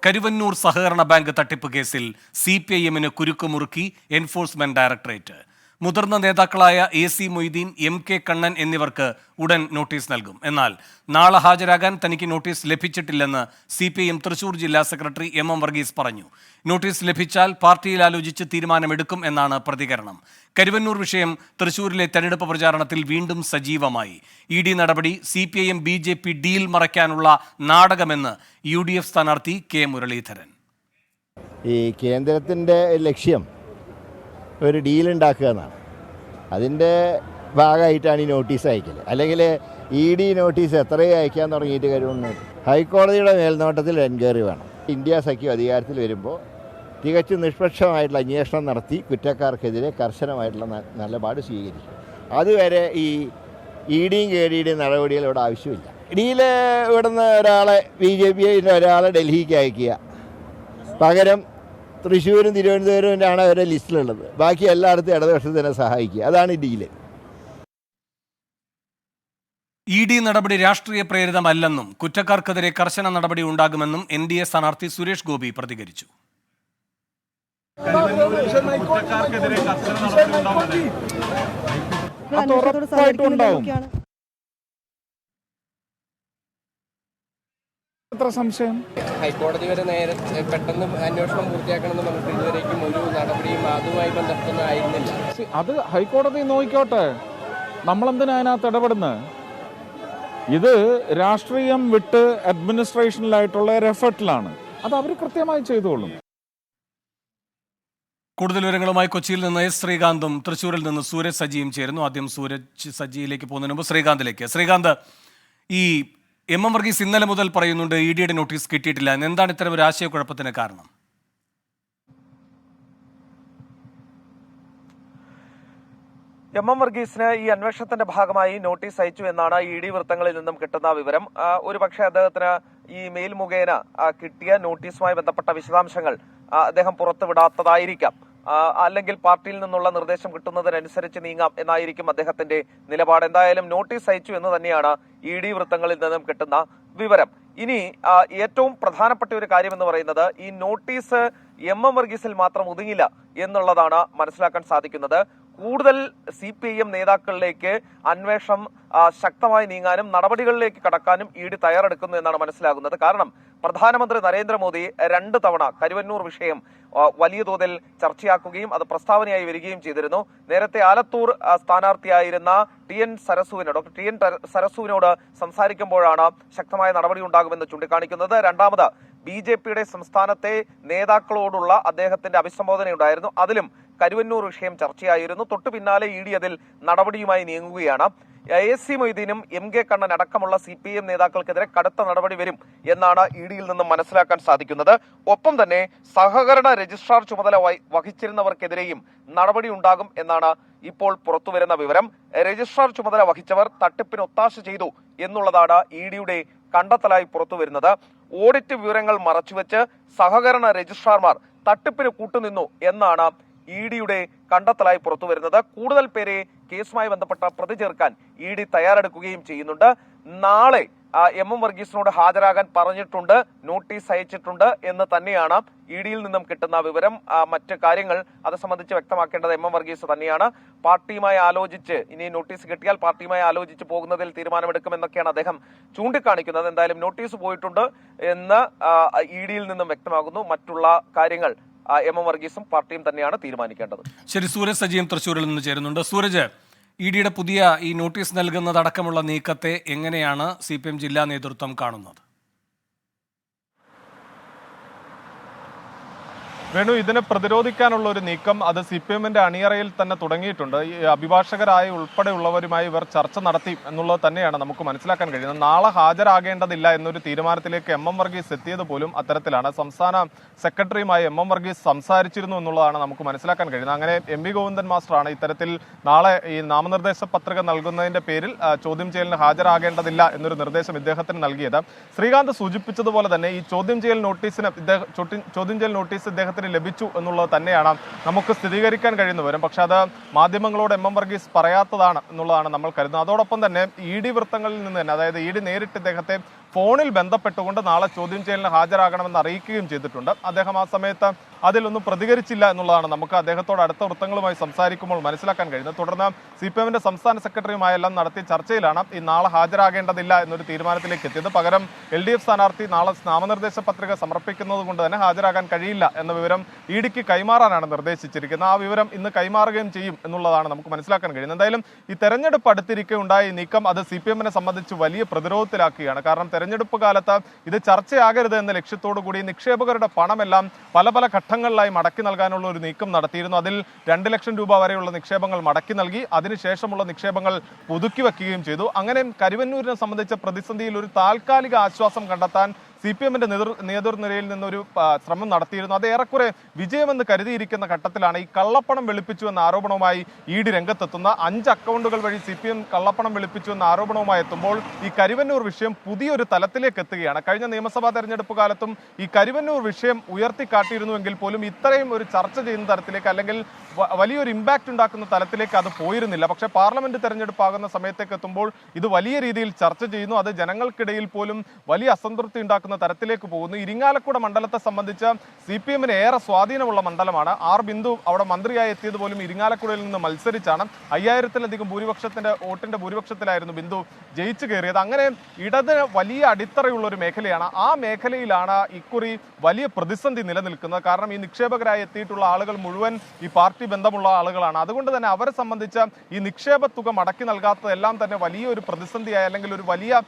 കരുവന്നൂർ സഹകരണ ബാങ്ക് തട്ടിപ്പ് കേസിൽ CPIM-ന് കുരുക്കുമുറുക്കി എൻഫോഴ്സ്മെന്റ് ഡയറക്ടറേറ്റ്. മുതിർന്ന നേതാക്കളായ AC മൊയ്തീൻ, MK കണ്ണൻ എന്നിവർക്ക് ഉടൻ നോട്ടീസ് നൽകും. എന്നാൽ നാളെ ഹാജരാകാൻ തനിക്ക് നോട്ടീസ് ലഭിച്ചിട്ടില്ലെന്ന് CPIM തൃശൂർ ജില്ലാ സെക്രട്ടറി MM വർഗീസ് പറഞ്ഞു. നോട്ടീസ് ലഭിച്ചാൽ പാർട്ടിയിൽ ആലോചിച്ച് തീരുമാനമെടുക്കും എന്നാണ് പ്രതികരണം. കരുവന്നൂർ വിഷയം തൃശൂരിലെ തെരഞ്ഞെടുപ്പ് പ്രചാരണത്തിൽ വീണ്ടും സജീവമായി. ED നടപടി CPIM BJP ഡീൽ മറയ്ക്കാനുള്ള നാടകമെന്ന് UDF സ്ഥാനാർത്ഥി K മുരളീധരൻ. ഈ കേന്ദ്രത്തിൻ്റെ ലക്ഷ്യം ഒരു ഡീലുണ്ടാക്കുക എന്നാണ്. അതിൻ്റെ ഭാഗമായിട്ടാണ് ഈ നോട്ടീസ് അയക്കൽ. അല്ലെങ്കിൽ ED നോട്ടീസ് എത്രയും അയക്കാൻ തുടങ്ങിയിട്ട് കഴിയുന്നു. ഹൈക്കോടതിയുടെ മേൽനോട്ടത്തിൽ എൻക്വയറി വേണം. ഇന്ത്യ സഖ്യം അധികാരത്തിൽ വരുമ്പോൾ തികച്ചും നിഷ്പക്ഷമായിട്ടുള്ള അന്വേഷണം നടത്തി കുറ്റക്കാർക്കെതിരെ കർശനമായിട്ടുള്ള നിലപാട് സ്വീകരിക്കും. അതുവരെ ഈ EDയും KDയുടെയും നടപടികൾ ഇവിടെ ആവശ്യമില്ല. ഡീല് ഇവിടുന്ന് ഒരാളെ BJPയുടെ ഒരാളെ ഡൽഹിക്ക് അയക്കുക, പകരം തൃശ്ശൂരും തിരുവനന്തപുരമാണ് അവരുടെ ലിസ്റ്റിലുള്ളത്. ബാക്കി എല്ലായിടത്തും ഇടതുപക്ഷത്തിനെ സഹായിക്കുക. അതാണ് ഡീല്. ED നടപടി രാഷ്ട്രീയ പ്രേരിതമല്ലെന്നും കുറ്റക്കാർക്കെതിരെ കർശന നടപടി ഉണ്ടാകുമെന്നും NDA സ്ഥാനാർത്ഥി സുരേഷ് ഗോപി പ്രതികരിച്ചു. സംശയം ഹൈക്കോടതി വരെ നേരെ പെട്ടെന്ന് അന്വേഷണം പൂർത്തിയാക്കണമെന്ന് പറഞ്ഞിട്ട് ഇതുവരേക്കും ഒരു നടപടിയും അതുമായി ബന്ധപ്പെട്ടൊന്നും ആയിരുന്നില്ല. അത് ഹൈക്കോടതി നോക്കിക്കോട്ടെ, നമ്മളെന്തിനാ അതിനകത്ത് ഇടപെടുന്നത്? ഇത് രാഷ്ട്രീയം വിട്ട് അഡ്മിനിസ്ട്രേഷനിലായിട്ടുള്ള ഒരു എഫർട്ടിലാണ്. അത് അവർ കൃത്യമായി ചെയ്തോളും. കൂടുതൽ വിവരങ്ങളുമായി കൊച്ചിയിൽ നിന്ന് S ശ്രീകാന്തും തൃശ്ശൂരിൽ നിന്ന് സൂരജ് സജിയും ചേരുന്നു. ആദ്യം സൂരജ് സജിയിലേക്ക് പോകുന്നതിന് മുമ്പ് ശ്രീകാന്തിലേക്ക്. ശ്രീകാന്ത്, ഈ MM വർഗീസ് ഇന്നലെ മുതൽ പറയുന്നുണ്ട് EDയുടെ നോട്ടീസ് കിട്ടിയിട്ടില്ല. എന്താണ് ഇത്തരം ഒരു ആശയക്കുഴപ്പത്തിന് കാരണം? MM വർഗീസിന് ഈ അന്വേഷണത്തിന്റെ ഭാഗമായി നോട്ടീസ് അയച്ചു എന്നാണ് ED വൃത്തങ്ങളിൽ നിന്നും കിട്ടുന്ന വിവരം. ഒരുപക്ഷെ അദ്ദേഹത്തിന് ഈ മെയിൽ മുഖേന കിട്ടിയ നോട്ടീസുമായി ബന്ധപ്പെട്ട വിശദാംശങ്ങൾ അദ്ദേഹം പുറത്തുവിടാത്തതായിരിക്കാം. അല്ലെങ്കിൽ പാർട്ടിയിൽ നിന്നുള്ള നിർദ്ദേശം കിട്ടുന്നതിനനുസരിച്ച് നീങ്ങാം എന്നായിരിക്കും അദ്ദേഹത്തിന്റെ നിലപാട്. എന്തായാലും നോട്ടീസ് അയച്ചു എന്ന് തന്നെയാണ് ED വൃത്തങ്ങളിൽ നിന്നും കിട്ടുന്ന വിവരം. ഇനി ഏറ്റവും പ്രധാനപ്പെട്ട ഒരു കാര്യം എന്ന് പറയുന്നത് ഈ നോട്ടീസ് MM വർഗീസിൽ മാത്രം ഒതുങ്ങില്ല എന്നുള്ളതാണ് മനസ്സിലാക്കാൻ സാധിക്കുന്നത്. കൂടുതൽ CPIM നേതാക്കളിലേക്ക് അന്വേഷണം ശക്തമായി നീങ്ങാനും നടപടികളിലേക്ക് കടക്കാനും ED തയ്യാറെടുക്കുന്നു എന്നാണ് മനസ്സിലാകുന്നത്. കാരണം പ്രധാനമന്ത്രി നരേന്ദ്രമോദി 2 തവണ കരുവന്നൂർ വിഷയം വലിയ തോതിൽ ചർച്ചയാക്കുകയും അത് പ്രസ്താവനയായി വരികയും ചെയ്തിരുന്നു. നേരത്തെ ആലത്തൂർ സ്ഥാനാർത്ഥിയായിരുന്ന ഡോക്ടർ TN സരസുവിനോട് സംസാരിക്കുമ്പോഴാണ് ശക്തമായ നടപടി ഉണ്ടാകുമെന്ന് ചൂണ്ടിക്കാണിക്കുന്നത്. രണ്ടാമത് BJPയുടെ സംസ്ഥാനത്തെ നേതാക്കളോടുള്ള അദ്ദേഹത്തിന്റെ അഭിസംബോധനയുണ്ടായിരുന്നു. അതിലും കരുവന്നൂർ വിഷയം ചർച്ചയായിരുന്നു. തൊട്ടു പിന്നാലെ ED അതിൽ നടപടിയുമായി നീങ്ങുകയാണ്. AC മൊയ്തീനും MK കണ്ണൻ അടക്കമുള്ള CPIM നേതാക്കൾക്കെതിരെ കടുത്ത നടപടി വരും എന്നാണ് EDയിൽ നിന്നും മനസ്സിലാക്കാൻ സാധിക്കുന്നത്. ഒപ്പം തന്നെ സഹകരണ രജിസ്ട്രാർ ചുമതല വഹിച്ചിരുന്നവർക്കെതിരെയും നടപടി ഉണ്ടാകും എന്നാണ് ഇപ്പോൾ പുറത്തുവരുന്ന വിവരം. രജിസ്ട്രാർ ചുമതല വഹിച്ചവർ തട്ടിപ്പിന് ഒത്താശ ചെയ്തു എന്നുള്ളതാണ് EDയുടെ കണ്ടെത്തലായി പുറത്തുവരുന്നത്. ഓഡിറ്റ് വിവരങ്ങൾ മറച്ചുവെച്ച് സഹകരണ രജിസ്ട്രാർമാർ തട്ടിപ്പിന് കൂട്ടുനിന്നു എന്നാണ് EDയുടെ കണ്ടെത്തലായി പുറത്തുവരുന്നത്. കൂടുതൽ പേരെ കേസുമായി ബന്ധപ്പെട്ട പ്രതി ചേർക്കാൻ ED തയ്യാറെടുക്കുകയും ചെയ്യുന്നുണ്ട്. നാളെ MM വർഗീസിനോട് ഹാജരാകാൻ പറഞ്ഞിട്ടുണ്ട്, നോട്ടീസ് അയച്ചിട്ടുണ്ട് എന്ന് തന്നെയാണ് EDയിൽ നിന്നും കിട്ടുന്ന വിവരം. മറ്റ് കാര്യങ്ങൾ അത് സംബന്ധിച്ച് വ്യക്തമാക്കേണ്ടത് MM വർഗീസ് തന്നെയാണ്. പാർട്ടിയുമായി ആലോചിച്ച് ഇനി നോട്ടീസ് കിട്ടിയാൽ പാർട്ടിയുമായി ആലോചിച്ച് പോകുന്നതിൽ തീരുമാനമെടുക്കുമെന്നൊക്കെയാണ് അദ്ദേഹം ചൂണ്ടിക്കാണിക്കുന്നത്. എന്തായാലും നോട്ടീസ് പോയിട്ടുണ്ട് എന്ന് EDയിൽ നിന്നും വ്യക്തമാകുന്നു. മറ്റുള്ള കാര്യങ്ങൾ MM വർഗീസും പാർട്ടിയും തന്നെയാണ് തീരുമാനിക്കേണ്ടത്. ശരി, സൂരജ് സജിയും തൃശ്ശൂരിൽ നിന്ന് ചേരുന്നുണ്ട്. സൂരജ്, EDയുടെ പുതിയ ഈ നോട്ടീസ് നൽകുന്നതടക്കമുള്ള നീക്കത്തെ എങ്ങനെയാണ് CPIM ജില്ലാ നേതൃത്വം കാണുന്നത്? വേണു, ഇതിനെ പ്രതിരോധിക്കാനുള്ള ഒരു നീക്കം അത് CPIMന്റെ അണിയറയിൽ തന്നെ തുടങ്ങിയിട്ടുണ്ട്. ഈ അഭിഭാഷകരായ ഉൾപ്പെടെയുള്ളവരുമായി ഇവർ ചർച്ച നടത്തി എന്നുള്ളത് തന്നെയാണ് നമുക്ക് മനസ്സിലാക്കാൻ കഴിയുന്നത്. നാളെ ഹാജരാകേണ്ടതില്ല എന്നൊരു തീരുമാനത്തിലേക്ക് MM വർഗീസ് എത്തിയത് പോലും അത്തരത്തിലാണ്. സംസ്ഥാന സെക്രട്ടറിയുമായി MM വർഗീസ് സംസാരിച്ചിരുന്നു എന്നുള്ളതാണ് നമുക്ക് മനസ്സിലാക്കാൻ കഴിയുന്നത്. അങ്ങനെ MV ഗോവിന്ദൻ മാസ്റ്ററാണ് ഇത്തരത്തിൽ നാളെ ഈ നാമനിർദ്ദേശ പത്രിക നൽകുന്നതിന്റെ പേരിൽ ചോദ്യം ചെയ്യലിന് ഹാജരാകേണ്ടതില്ല എന്നൊരു നിർദ്ദേശം ഇദ്ദേഹത്തിന് നൽകിയത്. ശ്രീകാന്ത് സൂചിപ്പിച്ചതുപോലെ തന്നെ ഈ ചോദ്യം ചെയ്യൽ നോട്ടീസ് ഇദ്ദേഹത്തിന് ലഭിച്ചു എന്നുള്ളത് തന്നെയാണ് നമുക്ക് സ്ഥിരീകരിക്കാൻ കഴിയുന്ന വിവരം. പക്ഷെ അത് മാധ്യമങ്ങളോട് MM വർഗീസ് പറയാത്തതാണ് എന്നുള്ളതാണ് നമ്മൾ കരുതുന്നത്. അതോടൊപ്പം തന്നെ ED വൃത്തങ്ങളിൽ നിന്ന് തന്നെ, അതായത് ED നേരിട്ട് ഇദ്ദേഹത്തെ ഫോണിൽ ബന്ധപ്പെട്ടുകൊണ്ട് നാളെ ചോദ്യം ചെയ്യലിന് ഹാജരാകണമെന്ന് അറിയിക്കുകയും ചെയ്തിട്ടുണ്ട്. അദ്ദേഹം ആ സമയത്ത് അതിലൊന്നും പ്രതികരിച്ചില്ല എന്നുള്ളതാണ് നമുക്ക് അദ്ദേഹത്തോട് അടുത്ത വൃത്തങ്ങളുമായി സംസാരിക്കുമ്പോൾ മനസ്സിലാക്കാൻ കഴിയുന്നത്. തുടർന്ന് CPM-ന്റെ സംസ്ഥാന സെക്രട്ടറിയുമായെല്ലാം നടത്തിയ ചർച്ചയിലാണ് ഈ നാളെ ഹാജരാകേണ്ടതില്ല എന്നൊരു തീരുമാനത്തിലേക്ക് എത്തിയത്. പകരം LDF സ്ഥാനാർത്ഥി നാളെ നാമനിർദ്ദേശ പത്രിക സമർപ്പിക്കുന്നത് കൊണ്ട് തന്നെ ഹാജരാകാൻ കഴിയില്ല എന്ന വിവരം ED-ക്ക് കൈമാറാനാണ് നിർദ്ദേശിച്ചിരിക്കുന്നത്. ആ വിവരം ഇന്ന് കൈമാറുകയും ചെയ്യും എന്നുള്ളതാണ് നമുക്ക് മനസ്സിലാക്കാൻ കഴിയുന്നത്. എന്തായാലും ഈ തെരഞ്ഞെടുപ്പ് അടുത്തിരിക്കെ ഉണ്ടായ ഈ നീക്കം അത് CPM-നെ സംബന്ധിച്ച് വലിയ പ്രതിരോധത്തിലാക്കുകയാണ്. കാരണം തെരഞ്ഞെടുപ്പ് കാലത്ത് ഇത് ചർച്ചയാകരുത് എന്ന ലക്ഷ്യത്തോടു കൂടി നിക്ഷേപകരുടെ പണമെല്ലാം പല പല ഘട്ടങ്ങളിലായി മടക്കി നൽകാനുള്ള ഒരു നീക്കം നടത്തിയിരുന്നു. അതിൽ 2 ലക്ഷം രൂപ വരെയുള്ള നിക്ഷേപങ്ങൾ മടക്കി നൽകി, അതിനുശേഷമുള്ള നിക്ഷേപങ്ങൾ പുതുക്കി വയ്ക്കുകയും ചെയ്തു. അങ്ങനെ കരുവന്നൂരിനെ സംബന്ധിച്ച പ്രതിസന്ധിയിൽ ഒരു താൽക്കാലിക ആശ്വാസം കണ്ടെത്താൻ CPM-ന്റെ നേതൃനിരയിൽ നിന്നൊരു ശ്രമം നടത്തിയിരുന്നു. അത് ഏറെക്കുറെ വിജയമെന്ന് കരുതിയിരിക്കുന്ന ഘട്ടത്തിലാണ് ഈ കള്ളപ്പണം വെളുപ്പിച്ചു എന്ന ആരോപണവുമായി ED രംഗത്തെത്തുന്ന 5 അക്കൗണ്ടുകൾ വഴി CPM കള്ളപ്പണം വെളുപ്പിച്ചു എന്ന ആരോപണവുമായി എത്തുമ്പോൾ ഈ കരുവന്നൂർ വിഷയം പുതിയൊരു തലത്തിലേക്ക് എത്തുകയാണ്. കഴിഞ്ഞ നിയമസഭാ തെരഞ്ഞെടുപ്പ് കാലത്തും ഈ കരുവന്നൂർ വിഷയം ഉയർത്തിക്കാട്ടിയിരുന്നുവെങ്കിൽ പോലും ഇത്രയും ഒരു ചർച്ച ചെയ്യുന്ന തരത്തിലേക്ക് അല്ലെങ്കിൽ വലിയൊരു ഇമ്പാക്റ്റ് ഉണ്ടാക്കുന്ന തലത്തിലേക്ക് അത് പോയിരുന്നില്ല. പക്ഷേ പാർലമെന്റ് തെരഞ്ഞെടുപ്പാകുന്ന സമയത്തേക്ക് എത്തുമ്പോൾ ഇത് വലിയ രീതിയിൽ ചർച്ച ചെയ്യുന്നു. അത് ജനങ്ങൾക്കിടയിൽ പോലും വലിയ അസംതൃപ്തി ഉണ്ടാക്കുന്ന തരത്തിലേക്ക് പോകുന്നു. ഇരിങ്ങാലക്കുട മണ്ഡലത്തെ സംബന്ധിച്ച് CPM-ന് ഏറെ സ്വാധീനമുള്ള മണ്ഡലമാണ്. ബിന്ദു അവിടെ മന്ത്രിയായി എത്തിയത് പോലും ഇരിങ്ങാലക്കുടയിൽ നിന്ന് മത്സരിച്ചാണ്. 5000-ത്തിലധികം വോട്ടിന്റെ ഭൂരിപക്ഷത്തിലായിരുന്നു ബിന്ദു ജയിച്ചു കയറിയത്. അങ്ങനെ ഇടതിന് വലിയ അടിത്തറയുള്ള ഒരു മേഖലയാണ്. ആ മേഖലയിലാണ് ഇക്കുറി വലിയ പ്രതിസന്ധി നിലനിൽക്കുന്നത്. കാരണം ഈ നിക്ഷേപകരായി എത്തിയിട്ടുള്ള ആളുകൾ മുഴുവൻ ഈ പാർട്ടി ബന്ധമുള്ള ആളുകളാണ്. അതുകൊണ്ട് തന്നെ അവരെ സംബന്ധിച്ച് ഈ നിക്ഷേപ തുക മടക്കി നൽകാത്തതെല്ലാം തന്നെ വലിയൊരു പ്രതിസന്ധിയായി അല്ലെങ്കിൽ ഒരു വലിയ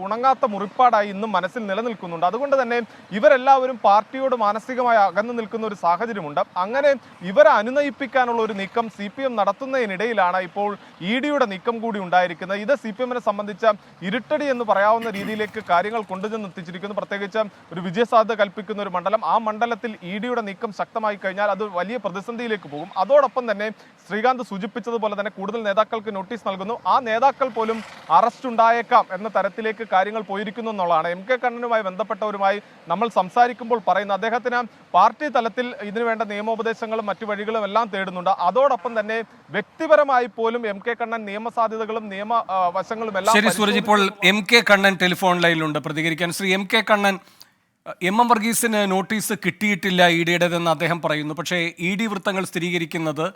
ഉണങ്ങാത്ത മുറിപ്പാടായി ഇന്നും മനസ്സിൽ നിലനിൽക്കുന്നുണ്ട്. അതുകൊണ്ട് തന്നെ ഇവരെല്ലാവരും പാർട്ടിയോട് മാനസികമായി അകന്നു നിൽക്കുന്ന ഒരു സാഹചര്യമുണ്ട്. അങ്ങനെ ഇവരെ അനുനയിപ്പിക്കാനുള്ള ഒരു നീക്കം CPM നടത്തുന്നതിനിടയിലാണ് ഇപ്പോൾ ED-യുടെ നീക്കം കൂടി ഉണ്ടായിരിക്കുന്നത്. ഇത് CPM-നെ സംബന്ധിച്ച ഇരുട്ടടി എന്ന് പറയാവുന്ന രീതിയിലേക്ക് കാര്യങ്ങൾ കൊണ്ടുചെന്നെത്തിച്ചിരിക്കുന്നു. പ്രത്യേകിച്ച് ഒരു വിജയസാധ്യത കൽപ്പിക്കുന്ന ഒരു മണ്ഡലം, ആ മണ്ഡലത്തിൽ ED-യുടെ നീക്കം ശക്തമായി കഴിഞ്ഞാൽ അത് വലിയ പ്രതിസന്ധിയിലേക്ക് പോകും. അതോടൊപ്പം തന്നെ ശ്രീകാന്ത് സൂചിപ്പിച്ചതുപോലെ തന്നെ കൂടുതൽ നേതാക്കൾക്ക് നോട്ടീസ് നൽകുന്നു. ആ നേതാക്കൾ പോലും അറസ്റ്റ് ഉണ്ടായേക്കാം എന്ന തരത്തിലേക്ക് കാര്യങ്ങൾ പോയിരിക്കുന്നു എന്നുള്ളതാണ്. MK കണ്ണനുമായി ബന്ധപ്പെട്ടവരുമായി നമ്മൾ സംസാരിക്കുമ്പോൾ പറയുന്നത് അദ്ദേഹത്തിന് പാർട്ടി തലത്തിൽ ഇതിനുവേണ്ട നിയമോപദേശങ്ങളും മറ്റു വഴികളും എല്ലാം തേടുന്നുണ്ട്. അതോടൊപ്പം തന്നെ വ്യക്തിപരമായി പോലും MK കണ്ണൻ നിയമസാധ്യതകളും നിയമവശങ്ങളും എല്ലാം. ശരി സൂരജ്, ഇപ്പോൾ MK കണ്ണൻ ടെലിഫോൺ ലൈനിലുണ്ട് പ്രതികരിക്കാൻ. ശ്രീ MK കണ്ണൻ, MM വർഗീസിന് നോട്ടീസ് കിട്ടിയിട്ടില്ല ED-യുടേതെന്ന് അദ്ദേഹം പറയുന്നു. പക്ഷേ ED വൃത്തങ്ങൾ സ്ഥിരീകരിക്കുന്നത്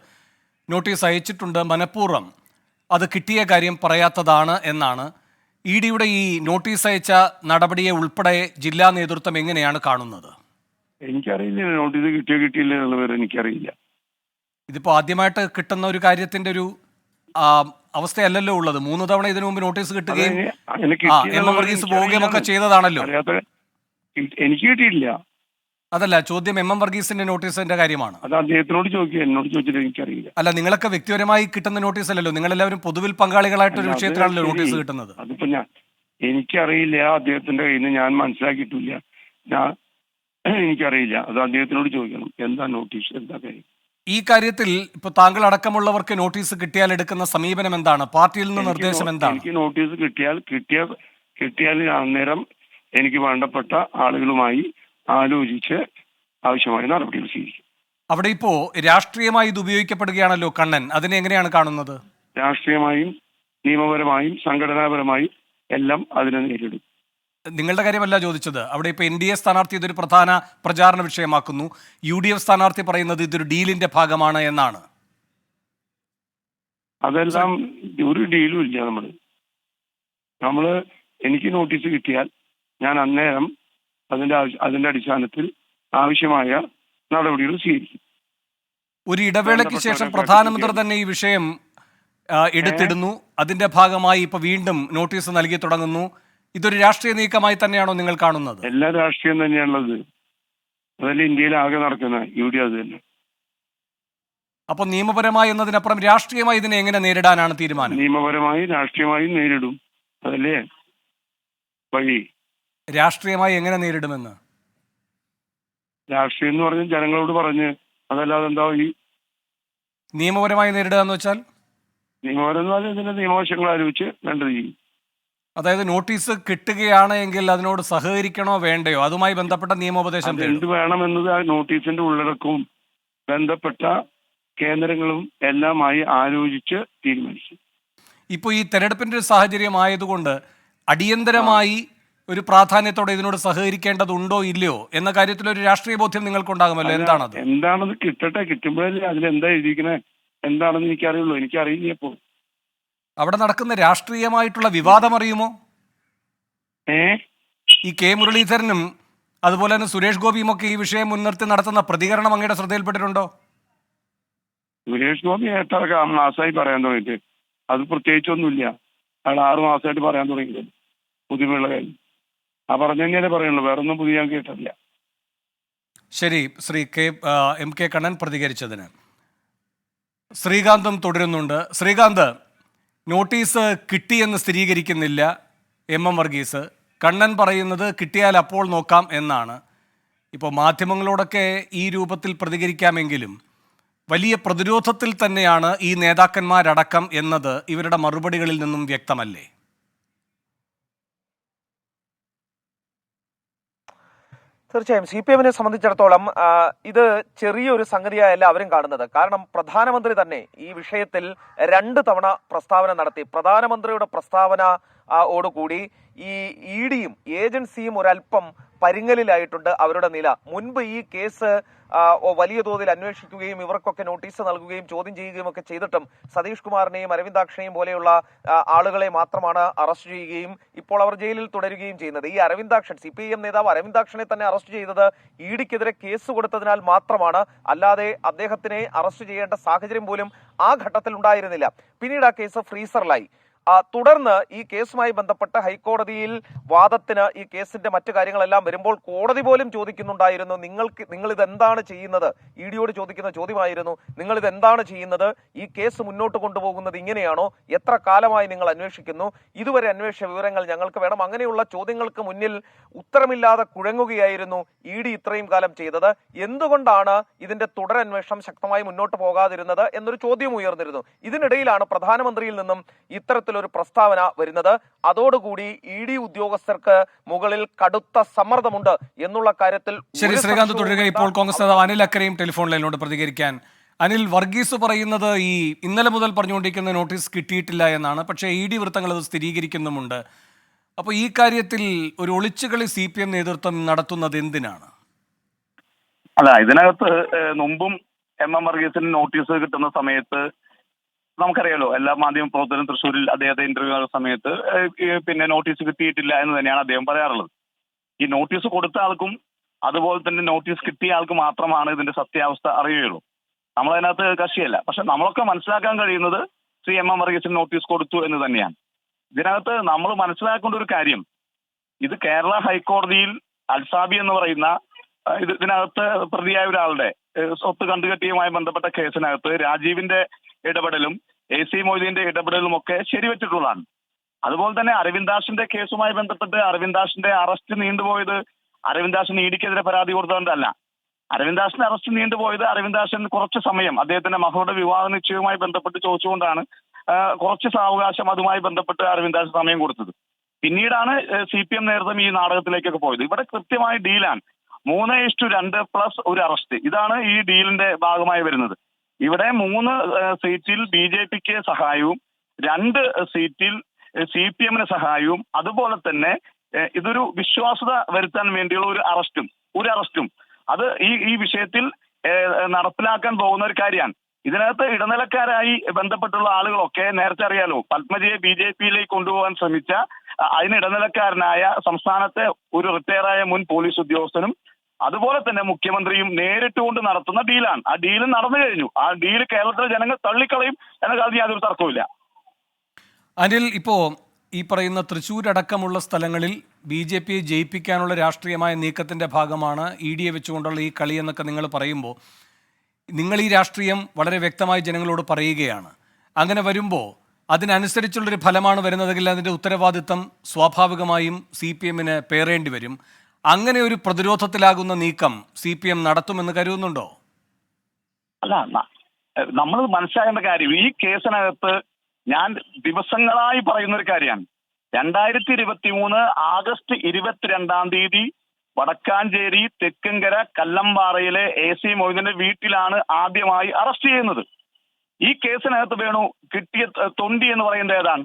നോട്ടീസ് അയച്ചിട്ടുണ്ട്, മനഃപൂർവ്വം അത് കിട്ടിയ കാര്യം പറയാത്തതാണ് എന്നാണ്. ED-യുടെ ഈ നോട്ടീസ് അയച്ച നടപടിയെ ഉൾപ്പെടെ ജില്ലാ നേതൃത്വം എങ്ങനെയാണ് കാണുന്നത്? എനിക്കറിയില്ല, നോട്ടീസ് കിട്ടിയോ കിട്ടിയില്ല എന്നുള്ളത് എനിക്കറിയില്ല. ഇതിപ്പോൾ ആദ്യമായിട്ട് കിട്ടുന്ന ഒരു കാര്യത്തിന്റെ ഒരു അവസ്ഥയല്ലല്ലോ ഉള്ളത്. 3 തവണ ഇതിനു മുമ്പ് നോട്ടീസ് കിട്ടുകയും MM വർഗീസ് പോവുകയും ഒക്കെ ചെയ്തതാണല്ലോ. എനിക്ക് കിട്ടിയില്ല. അതല്ല ചോദ്യം, MM വർഗീസിന്റെ നോട്ടീസിന്റെ കാര്യമാണ്. അത് അദ്ദേഹത്തിനോട് ചോദിക്കുക, എന്നോട് ചോദിച്ചിട്ട് എനിക്കറിയില്ല. അല്ല, നിങ്ങളൊക്കെ വ്യക്തിപരമായി കിട്ടുന്ന നോട്ടീസ് അല്ലല്ലോ, നിങ്ങളെല്ലാവരും പൊതുവിൽ പങ്കാളികളായിട്ട് ഒരു വിഷയത്തിലാണല്ലോ നോട്ടീസ് കിട്ടുന്നത്. അതിപ്പോ എനിക്കറിയില്ല, അദ്ദേഹത്തിന്റെ കയ്യിൽ നിന്ന് ഞാൻ മനസ്സിലാക്കിയിട്ടില്ല, എനിക്കറിയില്ല. അത് അദ്ദേഹത്തിനോട് ചോദിക്കണം, എന്താ നോട്ടീസ്, എന്താ കാര്യം. ഈ കാര്യത്തിൽ ഇപ്പൊ താങ്കൾ അടക്കമുള്ളവർക്ക് നോട്ടീസ് കിട്ടിയാൽ എടുക്കുന്ന സമീപനം എന്താണ്? പാർട്ടിയിൽ നിന്ന് നിർദ്ദേശം എന്താണ്? എനിക്ക് നോട്ടീസ് കിട്ടിയാൽ അന്നേരം എനിക്ക് വേണ്ടപ്പെട്ട ആളുകളുമായി ആലോചിച്ച് ആവശ്യമായ നടപടികൾ സ്വീകരിക്കും. അവിടെ ഇപ്പോ രാഷ്ട്രീയമായി ഇത് ഉപയോഗിക്കപ്പെടുകയാണല്ലോ കണ്ണൻ, അതിനെ എങ്ങനെയാണ് കാണുന്നത്? രാഷ്ട്രീയമായും നിയമപരമായും സംഘടനാപരമായും എല്ലാം അതിനെ നേരിടും. നിങ്ങളുടെ കാര്യമല്ല ചോദിച്ചത്. അവിടെ ഇപ്പോൾ NDA സ്ഥാനാർത്ഥി ഇതൊരു പ്രധാന പ്രചാരണ വിഷയമാക്കുന്നു. UDF സ്ഥാനാർത്ഥി പറയുന്നത് ഇതൊരു ഡീലിന്റെ ഭാഗമാണ് എന്നാണ്. അതെല്ലാം ഒരു ഡീലും ഇല്ല. നമ്മള് എനിക്ക് നോട്ടീസ് കിട്ടിയാൽ ഞാൻ അന്നേരം അതിന്റെ അടിസ്ഥാനത്തിൽ ആവശ്യമായ നടപടികൾ സ്വീകരിക്കും. ഒരു ഇടവേളയ്ക്ക് ശേഷം പ്രധാനമന്ത്രി തന്നെ ഈ വിഷയം എടുത്തിടുന്നു. അതിന്റെ ഭാഗമായി ഇപ്പൊ വീണ്ടും നോട്ടീസ് നൽകി തുടങ്ങുന്നു. ഇതൊരു രാഷ്ട്രീയ നീക്കമായി തന്നെയാണോ നിങ്ങൾ കാണുന്നത്? എല്ലാ രാഷ്ട്രീയം തന്നെയാണുള്ളത്. അതല്ല ഇന്ത്യയിൽ ആകെ നടക്കുന്ന UD അത് തന്നെ. അപ്പൊ നിയമപരമായി എന്നതിനപ്പുറം രാഷ്ട്രീയമായി ഇതിനെ എങ്ങനെ നേരിടാനാണ് തീരുമാനം? നിയമപരമായി രാഷ്ട്രീയമായി നേരിടും, അതല്ലേ വഴി. രാഷ്ട്രീയമായി എങ്ങനെ നേരിടുമെന്ന്? രാഷ്ട്രീയം എന്ന് പറഞ്ഞാൽ ജനങ്ങളോട് പറഞ്ഞ്, അതല്ലാതെ എന്താ വഴി? നിയമപരമായി നേരിടുക എന്ന് വെച്ചാൽ? നിയമപരം എന്ന് പറഞ്ഞാൽ ഇതിന്റെ നിയമവശങ്ങൾ ആലോചിച്ച് വേണ്ടത് ചെയ്യും. അതായത് നോട്ടീസ് കിട്ടുകയാണ് എങ്കിൽ അതിനോട് സഹകരിക്കണോ വേണ്ടയോ, അതുമായി ബന്ധപ്പെട്ട നിയമോപദേശം എന്ത് വേണമെന്നത് ആ നോട്ടീസിന്റെ ഉള്ളടക്കവും ബന്ധപ്പെട്ട കേന്ദ്രങ്ങളും എല്ലാമായി ആലോചിച്ച് തീരുമാനിച്ചു. ഇപ്പോൾ ഈ തെരഞ്ഞെടുപ്പിന്റെ ഒരു സാഹചര്യം ആയതുകൊണ്ട് അടിയന്തരമായി ഒരു പ്രാധാന്യത്തോടെ ഇതിനോട് സഹകരിക്കേണ്ടതുണ്ടോ ഇല്ലയോ എന്ന കാര്യത്തിൽ ഒരു രാഷ്ട്രീയ ബോധ്യം നിങ്ങൾക്കുണ്ടാകുമല്ലോ. എന്താണത്? എന്താണെന്ന് കിട്ടട്ടെ, കിട്ടുമ്പോഴല്ലേ അതിലെന്താ എഴുതിയിരിക്കണേ എന്താണെന്ന് എനിക്കറിയുള്ളൂ. എനിക്കറിയില്ലപ്പോ അവിടെ നടക്കുന്ന രാഷ്ട്രീയമായിട്ടുള്ള വിവാദം അറിയുമോ? ഈ കെ മുരളീധരനും അതുപോലെ തന്നെ സുരേഷ് ഗോപിയും ഒക്കെ ഈ വിഷയം മുൻനിർത്തി നടത്തുന്ന പ്രതികരണം അങ്ങയുടെ ശ്രദ്ധയിൽപ്പെട്ടിട്ടുണ്ടോ? സുരേഷ് ഗോപി എത്ര മാസമായി പറയാൻ തുടങ്ങിയിട്ട്? അത് പ്രത്യേകിച്ചൊന്നുമില്ല. അയാൾ 6 മാസമായിട്ട് പറയാൻ തുടങ്ങിയത് പുതുമയുള്ള കാര്യം. ആ പറഞ്ഞു തന്നെയല്ലേ പറയുള്ളൂ, വേറൊന്നും പുതിയ ഞാൻ കേട്ടില്ല. ശരി, ശ്രീ എം കെ കണ്ണൻ പ്രതികരിച്ചതിന്. ശ്രീകാന്തും തുടരുന്നുണ്ട്. ശ്രീകാന്ത്, നോട്ടീസ് കിട്ടിയെന്ന് സ്ഥിരീകരിക്കുന്നില്ല എം വർഗീസ്. കണ്ണൻ പറയുന്നത് കിട്ടിയാൽ അപ്പോൾ നോക്കാം എന്നാണ്. ഇപ്പോൾ മാധ്യമങ്ങളോടൊക്കെ ഈ രൂപത്തിൽ പ്രതികരിക്കാമെങ്കിലും വലിയ പ്രതിരോധത്തിൽ തന്നെയാണ് ഈ നേതാക്കന്മാരടക്കം എന്നത് ഇവരുടെ മറുപടികളിൽ നിന്നും വ്യക്തമല്ലേ? തീർച്ചയായും CPM-നെ സംബന്ധിച്ചിടത്തോളം ഇത് ചെറിയൊരു സംഗതിയായല്ല അവരും കാണുന്നത്. കാരണം പ്രധാനമന്ത്രി തന്നെ ഈ വിഷയത്തിൽ 2 തവണ പ്രസ്താവന നടത്തി. പ്രധാനമന്ത്രിയുടെ പ്രസ്താവന ഓടുകൂടി ഈ ED-യും ഏജൻസിയും ഒരല്പം പരിങ്ങലിലായിട്ടുണ്ട് അവരുടെ നില. മുൻപ് ഈ കേസ് വലിയ തോതിൽ അന്വേഷിക്കുകയും ഇവർക്കൊക്കെ നോട്ടീസ് നൽകുകയും ചോദ്യം ചെയ്യുകയും ഒക്കെ ചെയ്തിട്ടും സതീഷ് കുമാറിനെയും അരവിന്ദാക്ഷനെയും പോലെയുള്ള ആളുകളെ മാത്രമാണ് അറസ്റ്റ് ചെയ്യുകയും ഇപ്പോൾ അവർ ജയിലിൽ തുടരുകയും ചെയ്യുന്നത്. ഈ അരവിന്ദാക്ഷൻ, CPIM നേതാവ് അരവിന്ദാക്ഷനെ തന്നെ അറസ്റ്റ് ചെയ്തത് ED-ക്കെതിരെ കേസ് കൊടുത്തതിനാൽ മാത്രമാണ്. അല്ലാതെ അദ്ദേഹത്തിനെ അറസ്റ്റ് ചെയ്യേണ്ട സാഹചര്യം പോലും ആ ഘട്ടത്തിൽ ഉണ്ടായിരുന്നില്ല. പിന്നീട് ആ കേസ് ഫ്രീസറിലായി. തുടർന്ന് ഈ കേസുമായി ബന്ധപ്പെട്ട് ഹൈക്കോടതിയിൽ വാദത്തിന് ഈ കേസിന്റെ മറ്റു കാര്യങ്ങളെല്ലാം വരുമ്പോൾ കോടതി പോലും ചോദിക്കുന്നുണ്ടായിരുന്നു, നിങ്ങൾ ഇതെന്താണ് ചെയ്യുന്നത്? ED-യോട് ചോദിക്കുന്ന ചോദ്യമായിരുന്നു, നിങ്ങൾ ഇതെന്താണ് ചെയ്യുന്നത്? ഈ കേസ് മുന്നോട്ട് കൊണ്ടുപോകുന്നത് ഇങ്ങനെയാണോ? എത്ര കാലമായി നിങ്ങൾ അന്വേഷിക്കുന്നു? ഇതുവരെ അന്വേഷിച്ച വിവരങ്ങൾ ഞങ്ങൾക്ക് വേണം. അങ്ങനെയുള്ള ചോദ്യങ്ങൾക്ക് മുന്നിൽ ഉത്തരമില്ലാതെ കുഴങ്ങുകയായിരുന്നു ED ഇത്രയും കാലം ചെയ്തത്. എന്തുകൊണ്ടാണ് ഇതിന്റെ തുടരന്വേഷണം ശക്തമായി മുന്നോട്ട് പോകാതിരുന്നത് എന്നൊരു ചോദ്യം ഉയർന്നിരുന്നു. ഇതിനിടയിലാണ് പ്രധാനമന്ത്രിയിൽ നിന്നും ഇത്തരത്തിൽ ഒരു പ്രസ്താവന വരുന്നത്. അതോടുകൂടി ED ഉദ്യോഗസ്ഥർക്ക് മുകളിൽ കടുത്ത സമ്മർദ്ദമുണ്ട് എന്നുള്ള കാര്യത്തിൽ. ശരി, ശ്രീകാന്ത് തുടരുക. ഇപ്പോൾ കോൺഗ്രസ് നേതാവ് അനിൽ അക്കരയും ടെലിഫോൺ ലൈനിലോട് പ്രതികരിക്കാൻ. അനിൽ, വർഗീസ് പറയുന്നത് ഈ ഇന്നലെ മുതൽ പറഞ്ഞുകൊണ്ടിരിക്കുന്ന നോട്ടീസ് കിട്ടിയിട്ടില്ല എന്നാണ്. പക്ഷേ ED വൃത്തങ്ങൾ അത് സ്ഥിരീകരിക്കുന്നുമുണ്ട്. അപ്പോൾ ഈ കാര്യത്തിൽ ഒരു ഒളിച്ചുകളി CPM നേതൃത്വം നടത്തുന്നത് എന്തിനാണ്? അല്ല, ഇതിനകത്ത് മുമ്പും വർഗീസിന് നോട്ടീസ് കിട്ടുന്ന സമയത്ത് നമുക്കറിയാലോ, എല്ലാ മാധ്യമ പ്രവർത്തകരും തൃശ്ശൂരിൽ അദ്ദേഹത്തെ ഇന്റർവ്യൂ ചെയ്യുന്ന സമയത്ത് പിന്നെ നോട്ടീസ് കിട്ടിയിട്ടില്ല എന്ന് തന്നെയാണ് അദ്ദേഹം പറയാറുള്ളത്. ഈ നോട്ടീസ് കൊടുത്ത ആൾക്കും അതുപോലെ തന്നെ നോട്ടീസ് കിട്ടിയ ആൾക്ക് മാത്രമാണ് ഇതിന്റെ സത്യാവസ്ഥ അറിയുകയുള്ളൂ. നമ്മളതിനകത്ത് കക്ഷിയല്ല. പക്ഷെ നമ്മളൊക്കെ മനസ്സിലാക്കാൻ കഴിയുന്നത് ശ്രീ വർഗീസിന് നോട്ടീസ് കൊടുത്തു എന്ന് തന്നെയാണ്. ഇതിനകത്ത് നമ്മൾ മനസ്സിലാക്കേണ്ട ഒരു കാര്യം, ഇത് കേരള ഹൈക്കോടതിയിൽ അൽസാബി എന്ന് പറയുന്ന ഇതിനകത്ത് പ്രതിയായ ഒരാളുടെ സ്വത്ത് കണ്ടുകെട്ടിയുമായി ബന്ധപ്പെട്ട കേസിനകത്ത് രാജീവിന്റെ ഇടപെടലും AC മൊയ്തീന്റെ ഇടപെടലും ഒക്കെ ശരിവെച്ചിട്ടുള്ളതാണ്. അതുപോലെ തന്നെ അരവിന്ദാഷിന്റെ കേസുമായി ബന്ധപ്പെട്ട് അരവിന്ദാഷിന്റെ അറസ്റ്റ് നീണ്ടുപോയത് അരവിന്ദാഷൻ ED-ക്കെതിരെ പരാതി കൊടുത്തുകൊണ്ടല്ല. അരവിന്ദാഷിന്റെ അറസ്റ്റ് നീണ്ടുപോയത് അരവിന്ദാഷൻ കുറച്ച് സമയം അദ്ദേഹത്തിന്റെ മകളുടെ വിവാഹ നിശ്ചയവുമായി ബന്ധപ്പെട്ട് ചോദിച്ചുകൊണ്ടാണ് കുറച്ച് സാവകാശം അതുമായി ബന്ധപ്പെട്ട് അരവിന്ദാഷൻ സമയം കൊടുത്തത്. പിന്നീടാണ് CPM നേതൃത്വം ഈ നാടകത്തിലേക്കൊക്കെ പോയത്. ഇവിടെ കൃത്യമായ ഡീലാണ്. 3:2 + ഒരു അറസ്റ്റ്. ഇതാണ് ഈ ഡീലിന്റെ ഭാഗമായി വരുന്നത്. ഇവിടെ 3 സീറ്റിൽ BJP-ക്ക് സഹായവും 2 സീറ്റിൽ CPM-ന് സഹായവും അതുപോലെ തന്നെ ഇതൊരു വിശ്വാസത വരുത്താൻ വേണ്ടിയുള്ള ഒരു അറസ്റ്റും അത് ഈ വിഷയത്തിൽ നടപ്പിലാക്കാൻ പോകുന്ന ഒരു കാര്യമാണ്. ഇതിനകത്ത് ഇടനിലക്കാരായി ബന്ധപ്പെട്ടുള്ള ആളുകളൊക്കെ നേരത്തെ അറിയാലോ, പത്മജയെ BJP-യിലേക്ക് കൊണ്ടുപോകാൻ ശ്രമിച്ച അതിന് ഇടനിലക്കാരനായ സംസ്ഥാനത്തെ ഒരു റിട്ടയറായ മുൻ പോലീസ് ഉദ്യോഗസ്ഥനും അതുപോലെ തന്നെ മുഖ്യമന്ത്രിയും നേരിട്ടുകൊണ്ട് നടത്തുന്ന ഡീലാണ്. ആ ഡീല് നടന്നു കഴിഞ്ഞു. ആ ഡീല് കേരളത്തിലെ ജനങ്ങൾ തള്ളിക്കളയും എന്ന കാര്യത്തിൽ യാതൊരു തർക്കവുമില്ല. അനിൽ, ഇപ്പോൾ ഈ പറയുന്ന തൃശ്ശൂരടക്കമുള്ള സ്ഥലങ്ങളിൽ BJP-യെ ജയിപ്പിക്കാനുള്ള രാഷ്ട്രീയമായ നീക്കത്തിന്റെ ഭാഗമാണ് ED-യെ വെച്ചുകൊണ്ടുള്ള ഈ കളി എന്നൊക്കെ നിങ്ങൾ പറയുമ്പോൾ, നിങ്ങൾ ഈ രാഷ്ട്രീയം വളരെ വ്യക്തമായി ജനങ്ങളോട് പറയുകയാണ്. അങ്ങനെ വരുമ്പോൾ അതിനനുസരിച്ചുള്ളൊരു ഫലമാണ് വരുന്നതെങ്കിൽ അതിൻ്റെ ഉത്തരവാദിത്തം സ്വാഭാവികമായും CPM-ന് പേറേണ്ടി വരും. അങ്ങനെ ഒരു പ്രതിരോധത്തിലാകുന്ന നീക്കം CPM നടത്തുമെന്ന് കരുതുന്നുണ്ടോ? അല്ല, നമ്മൾ മനസ്സിലാക്കേണ്ട കാര്യം, ഈ കേസിനകത്ത് ഞാൻ ദിവസങ്ങളായി പറയുന്ന ഒരു കാര്യമാണ്. 2023 ആഗസ്റ്റ് 22 വടക്കാഞ്ചേരി തെക്കങ്കര കല്ലമ്പാറയിലെ AC മൊയ്തീന്റെ വീട്ടിലാണ് ആദ്യമായി അറസ്റ്റ് ചെയ്യുന്നത്. ഈ കേസിനകത്ത് വേണു കിട്ടിയ തൊണ്ടി എന്ന് പറയുന്നത് ഏതാണ്?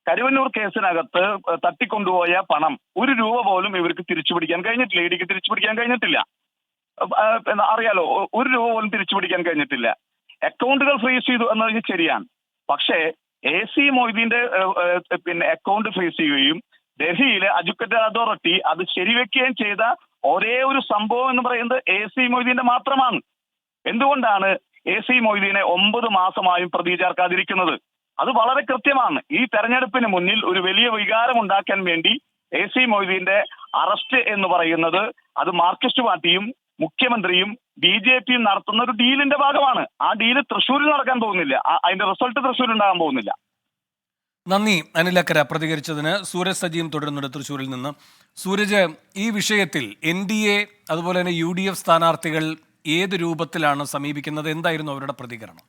കരുവന്നൂർ കേസിനകത്ത് തട്ടിക്കൊണ്ടുപോയ പണം 1 രൂപ പോലും ഇവർക്ക് തിരിച്ചുപിടിക്കാൻ കഴിഞ്ഞിട്ടില്ല, ഇഡിക്ക് തിരിച്ചുപിടിക്കാൻ കഴിഞ്ഞിട്ടില്ല. അറിയാലോ, 1 രൂപ പോലും തിരിച്ചുപിടിക്കാൻ കഴിഞ്ഞിട്ടില്ല. അക്കൗണ്ടുകൾ ഫ്രീസ് ചെയ്തു എന്നത് ശരിയാണ്. പക്ഷേ AC മൊയ്തീന്റെ അക്കൗണ്ട് ഫ്രീസ് ചെയ്യുകയും ഡൽഹിയിലെ എഡ്യൂക്കേറ്റഡ് അതോറിറ്റി അത് ശരിവെക്കുകയും ചെയ്ത ഒരേ ഒരു സംഭവം എന്ന് പറയുന്നത് AC മൊയ്തീന്റെ മാത്രമാണ്. എന്തുകൊണ്ടാണ് AC മൊയ്തീനെ 9 മാസമായും പ്രതി ചേർക്കാതിരിക്കുന്നത്? അത് വളരെ കൃത്യമാണ്. ഈ തെരഞ്ഞെടുപ്പിന് മുന്നിൽ ഒരു വലിയ വികാരം ഉണ്ടാക്കാൻ വേണ്ടി AC മൊയ്തീന്റെ അറസ്റ്റ് എന്ന് പറയുന്നത് അത് മാർക്സിസ്റ്റ് പാർട്ടിയും മുഖ്യമന്ത്രിയും BJPയും നടത്തുന്ന ഒരു ഡീലിന്റെ ഭാഗമാണ്. ആ ഡീല് തൃശ്ശൂരിൽ നടക്കാൻ പോകുന്നില്ല, അതിന്റെ റിസൾട്ട് തൃശ്ശൂരിൽ ഉണ്ടാകാൻ പോകുന്നില്ല. നന്ദി അനിലക്കര പ്രതികരിച്ചതിന്. സൂരജ് സജീം തുടരുന്നുണ്ട് തൃശ്ശൂരിൽ നിന്ന്. സൂരജ്, ഈ വിഷയത്തിൽ NDA അതുപോലെ തന്നെ UDF സ്ഥാനാർത്ഥികൾ ഏത് രൂപത്തിലാണ് സമീപിക്കുന്നത്? എന്തായിരുന്നു അവരുടെ പ്രതികരണം?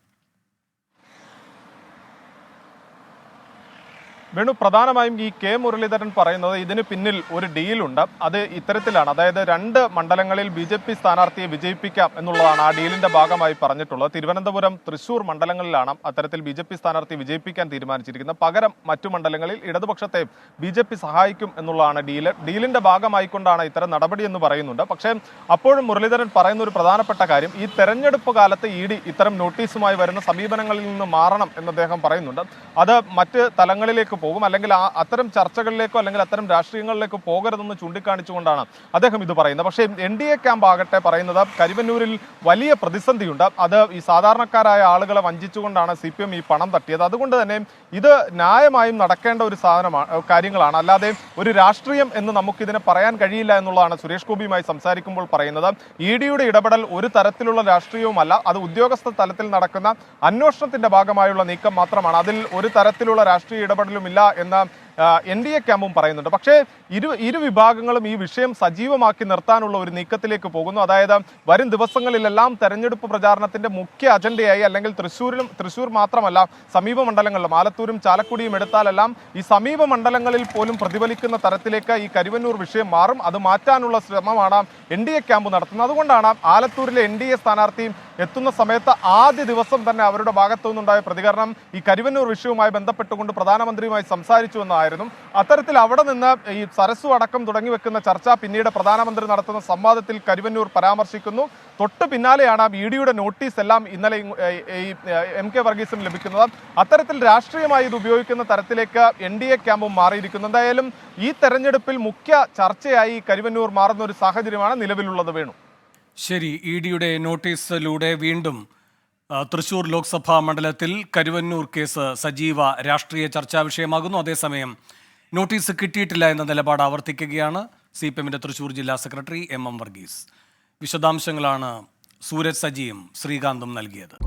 വേണു, പ്രധാനമായും ഈ കെ മുരളീധരൻ പറയുന്നത് ഇതിന് പിന്നിൽ ഒരു ഡീലുണ്ട്. അത് ഇത്തരത്തിലാണ്, അതായത് 2 മണ്ഡലങ്ങളിൽ BJP സ്ഥാനാർത്ഥിയെ വിജയിപ്പിക്കാം എന്നുള്ളതാണ് ആ ഡീലിന്റെ ഭാഗമായി പറഞ്ഞിട്ടുള്ളത്. തിരുവനന്തപുരം, തൃശൂർ മണ്ഡലങ്ങളിലാണ് അത്തരത്തിൽ BJP സ്ഥാനാർത്ഥിയെ വിജയിപ്പിക്കാൻ തീരുമാനിച്ചിരിക്കുന്നത്. പകരം മറ്റു മണ്ഡലങ്ങളിൽ ഇടതുപക്ഷത്തെ BJP സഹായിക്കും എന്നുള്ളതാണ് ഡീലിന്റെ ഭാഗമായിക്കൊണ്ടാണ് ഇത്തരം നടപടി എന്ന് പറയുന്നുണ്ട്. പക്ഷേ അപ്പോഴും മുരളീധരൻ പറയുന്ന ഒരു പ്രധാനപ്പെട്ട കാര്യം, ഈ തെരഞ്ഞെടുപ്പ് കാലത്ത് ED ഇത്തരം നോട്ടീസുമായി വരുന്ന സമീപനങ്ങളിൽ നിന്ന് മാറണം എന്ന് അദ്ദേഹം പറയുന്നുണ്ട്. അത് മറ്റ് തലങ്ങളിലേക്ക് പോകും, അല്ലെങ്കിൽ അത്തരം ചർച്ചകളിലേക്കോ അല്ലെങ്കിൽ അത്തരം രാഷ്ട്രീയങ്ങളിലേക്കോ പോകരുതെന്ന് ചൂണ്ടിക്കാണിച്ചുകൊണ്ടാണ് അദ്ദേഹം ഇത് പറയുന്നത്. പക്ഷേ NDA ക്യാമ്പ് ആകട്ടെ പറയുന്നത് കരുവന്നൂരിൽ വലിയ പ്രതിസന്ധിയുണ്ട്. അത് ഈ സാധാരണക്കാരായ ആളുകളെ വഞ്ചിച്ചുകൊണ്ടാണ് CPM ഈ പണം തട്ടിയത്. അതുകൊണ്ട് തന്നെ ഇത് ന്യായമായും നടക്കേണ്ട ഒരു കാര്യങ്ങളാണ്, അല്ലാതെ ഒരു രാഷ്ട്രീയം എന്ന് നമുക്കിതിനെ പറയാൻ കഴിയില്ല എന്നുള്ളതാണ് സുരേഷ് ഗോപിയുമായി സംസാരിക്കുമ്പോൾ പറയുന്നത്. EDയുടെ ഇടപെടൽ ഒരു തരത്തിലുള്ള രാഷ്ട്രീയവുമല്ല, അത് ഉദ്യോഗസ്ഥ തലത്തിൽ നടക്കുന്ന അന്വേഷണത്തിന്റെ ഭാഗമായുള്ള നീക്കം മാത്രമാണ്. അതിൽ ഒരു തരത്തിലുള്ള രാഷ്ട്രീയ ഇടപെടലും ഇല്ല എന്ന് NDA ക്യാമ്പും പറയുന്നുണ്ട്. പക്ഷേ ഇരു വിഭാഗങ്ങളും ഈ വിഷയം സജീവമാക്കി നിർത്താനുള്ള ഒരു നീക്കത്തിലേക്ക് പോകുന്നു. അതായത് വരും ദിവസങ്ങളിലെല്ലാം തെരഞ്ഞെടുപ്പ് പ്രചാരണത്തിന്റെ മുഖ്യ അജണ്ടയായി, അല്ലെങ്കിൽ തൃശ്ശൂർ മാത്രമല്ല സമീപ മണ്ഡലങ്ങളിലും ആലത്തൂരും ചാലക്കുടിയും എടുത്താലെല്ലാം ഈ സമീപ മണ്ഡലങ്ങളിൽ പോലും പ്രതിഫലിക്കുന്ന തരത്തിലേക്ക് ഈ കരുവന്നൂർ വിഷയം മാറും. അത് മാറ്റാനുള്ള ശ്രമമാണ് NDA ക്യാമ്പ് നടത്തുന്നത്. അതുകൊണ്ടാണ് ആലത്തൂരിലെ NDA സ്ഥാനാർത്ഥി എത്തുന്ന സമയത്ത് ആദ്യ ദിവസം തന്നെ അവരുടെ ഭാഗത്തു നിന്നുണ്ടായ പ്രതികരണം ഈ കരുവന്നൂർ വിഷയവുമായി ബന്ധപ്പെട്ടുകൊണ്ട് പ്രധാനമന്ത്രിയുമായി സംസാരിച്ചു എന്നായിരുന്നു. അത്തരത്തിൽ അവിടെ നിന്ന് ഈ സരസ്സു അടക്കം തുടങ്ങി വെക്കുന്ന ചർച്ച പിന്നീട് പ്രധാനമന്ത്രി നടത്തുന്ന സംവാദത്തിൽ കരുവന്നൂർ പരാമർശിക്കുന്നു. തൊട്ടു പിന്നാലെയാണ് EDയുടെ നോട്ടീസ് എല്ലാം ഇന്നലെ MK വർഗീസിന് ലഭിക്കുന്നത്. അത്തരത്തിൽ രാഷ്ട്രീയമായി ഇത് ഉപയോഗിക്കുന്ന തരത്തിലേക്ക് NDA ക്യാമ്പും മാറിയിരിക്കുന്നു. എന്തായാലും ഈ തെരഞ്ഞെടുപ്പിൽ മുഖ്യ ചർച്ചയായി കരുവന്നൂർ മാറുന്ന ഒരു സാഹചര്യമാണ് നിലവിലുള്ളത്. വേണു, ശരി. EDയുടെ നോട്ടീസിലൂടെ വീണ്ടും തൃശൂർ ലോക്സഭാ മണ്ഡലത്തിൽ കരുവന്നൂർ കേസ് സജീവ രാഷ്ട്രീയ ചർച്ചാ വിഷയമാകുന്നു. അതേസമയം നോട്ടീസ് കിട്ടിയിട്ടില്ല എന്ന നിലപാട് ആവർത്തിക്കുകയാണ് CPMന്റെ തൃശൂർ ജില്ലാ സെക്രട്ടറി MM വർഗീസ്. വിശദാംശങ്ങളാണ് സൂരജ് സജിയും ശ്രീകാന്തും നൽകിയത്.